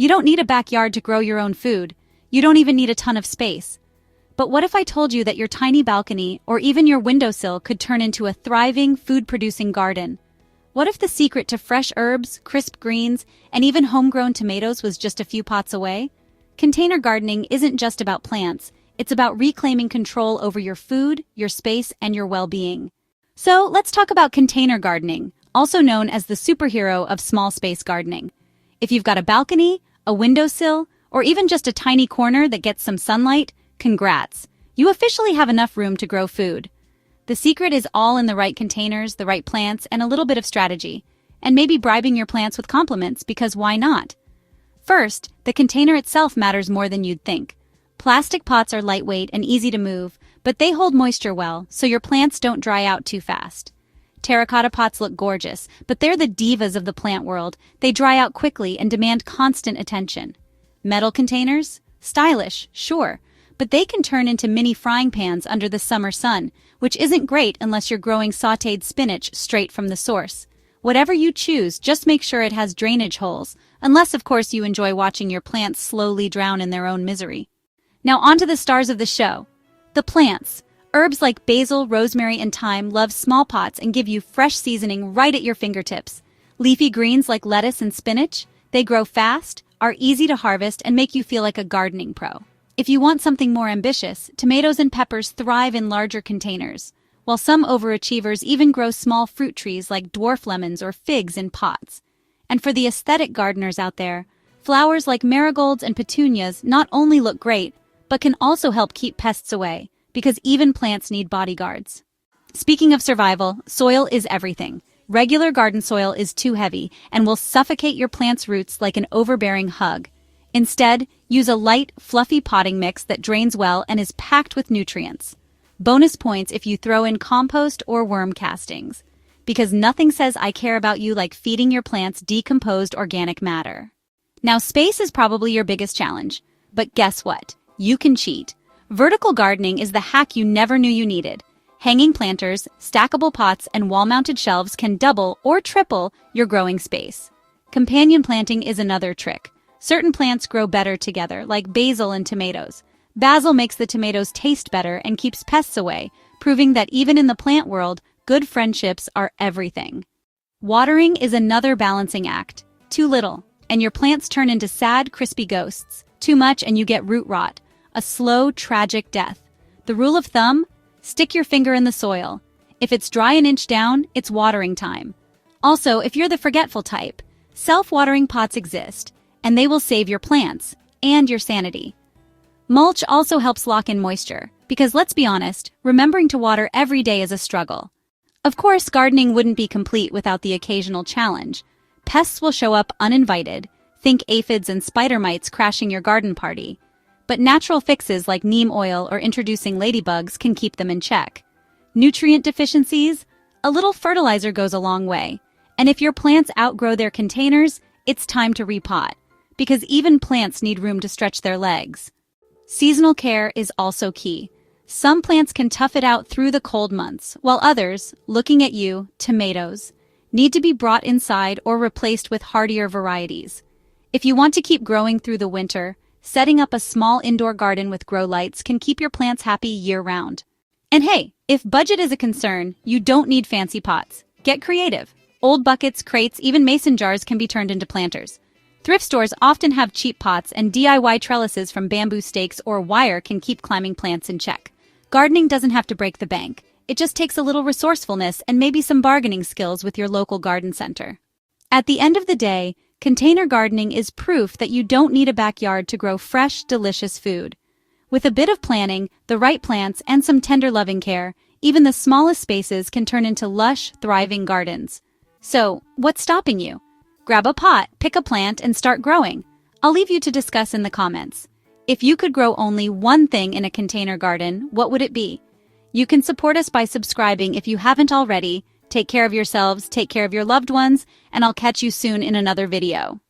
You don't need a backyard to grow your own food. You don't even need a ton of space. But what if I told you that your tiny balcony or even your windowsill could turn into a thriving, food-producing garden? What if the secret to fresh herbs, crisp greens, and even homegrown tomatoes was just a few pots away? Container gardening isn't just about plants. It's about reclaiming control over your food, your space, and your well-being. So let's talk about container gardening, also known as the superhero of small space gardening. If you've got a balcony, a windowsill, or even just a tiny corner that gets some sunlight, congrats! You officially have enough room to grow food. The secret is all in the right containers, the right plants, and a little bit of strategy. And maybe bribing your plants with compliments, because why not? First, the container itself matters more than you'd think. Plastic pots are lightweight and easy to move, but they hold moisture well, so your plants don't dry out too fast. Terracotta pots look gorgeous, but they're the divas of the plant world. They dry out quickly and demand constant attention. Metal containers? Stylish, sure, but they can turn into mini frying pans under the summer sun, which isn't great unless you're growing sautéed spinach straight from the source. Whatever you choose, just make sure it has drainage holes, unless of course you enjoy watching your plants slowly drown in their own misery. Now on to the stars of the show. The plants. Herbs like basil, rosemary, and thyme love small pots and give you fresh seasoning right at your fingertips. Leafy greens like lettuce and spinach, they grow fast, are easy to harvest, and make you feel like a gardening pro. If you want something more ambitious, tomatoes and peppers thrive in larger containers, while some overachievers even grow small fruit trees like dwarf lemons or figs in pots. And for the aesthetic gardeners out there, flowers like marigolds and petunias not only look great, but can also help keep pests away, because even plants need bodyguards. Speaking of survival, soil is everything. Regular garden soil is too heavy and will suffocate your plant's roots like an overbearing hug. Instead, use a light, fluffy potting mix that drains well and is packed with nutrients. Bonus points if you throw in compost or worm castings, because nothing says I care about you like feeding your plants decomposed organic matter. Now, space is probably your biggest challenge, but guess what? You can cheat. Vertical gardening is the hack you never knew you needed. Hanging planters, stackable pots, and wall-mounted shelves can double or triple your growing space. Companion planting is another trick. Certain plants grow better together, like basil and tomatoes. Basil makes the tomatoes taste better and keeps pests away, proving that even in the plant world, good friendships are everything. Watering is another balancing act. Too little, and your plants turn into sad, crispy ghosts. Too much, and you get root rot. A slow, tragic death. The rule of thumb? Stick your finger in the soil. If it's dry an inch down, it's watering time. Also, if you're the forgetful type, self-watering pots exist, and they will save your plants and your sanity. Mulch also helps lock in moisture, because let's be honest, remembering to water every day is a struggle. Of course, gardening wouldn't be complete without the occasional challenge. Pests will show up uninvited. Think aphids and spider mites crashing your garden party. But natural fixes like neem oil or introducing ladybugs can keep them in check. Nutrient deficiencies? A little fertilizer goes a long way. And if your plants outgrow their containers, it's time to repot, because even plants need room to stretch their legs. Seasonal care is also key. Some plants can tough it out through the cold months, while others, looking at you, tomatoes, need to be brought inside or replaced with hardier varieties. If you want to keep growing through the winter, setting up a small indoor garden with grow lights can keep your plants happy year-round. And hey, if budget is a concern, you don't need fancy pots. Get creative. Old buckets, crates, even mason jars can be turned into planters. Thrift stores often have cheap pots, and DIY trellises from bamboo stakes or wire can keep climbing plants in check. Gardening doesn't have to break the bank. It just takes a little resourcefulness and maybe some bargaining skills with your local garden center. At the end of the day, container gardening is proof that you don't need a backyard to grow fresh, delicious food. With a bit of planning, the right plants, and some tender loving care, even the smallest spaces can turn into lush, thriving gardens. So, what's stopping you? Grab a pot, pick a plant, and start growing. I'll leave you to discuss in the comments. If you could grow only one thing in a container garden, what would it be? You can support us by subscribing if you haven't already. Take care of yourselves, take care of your loved ones, and I'll catch you soon in another video.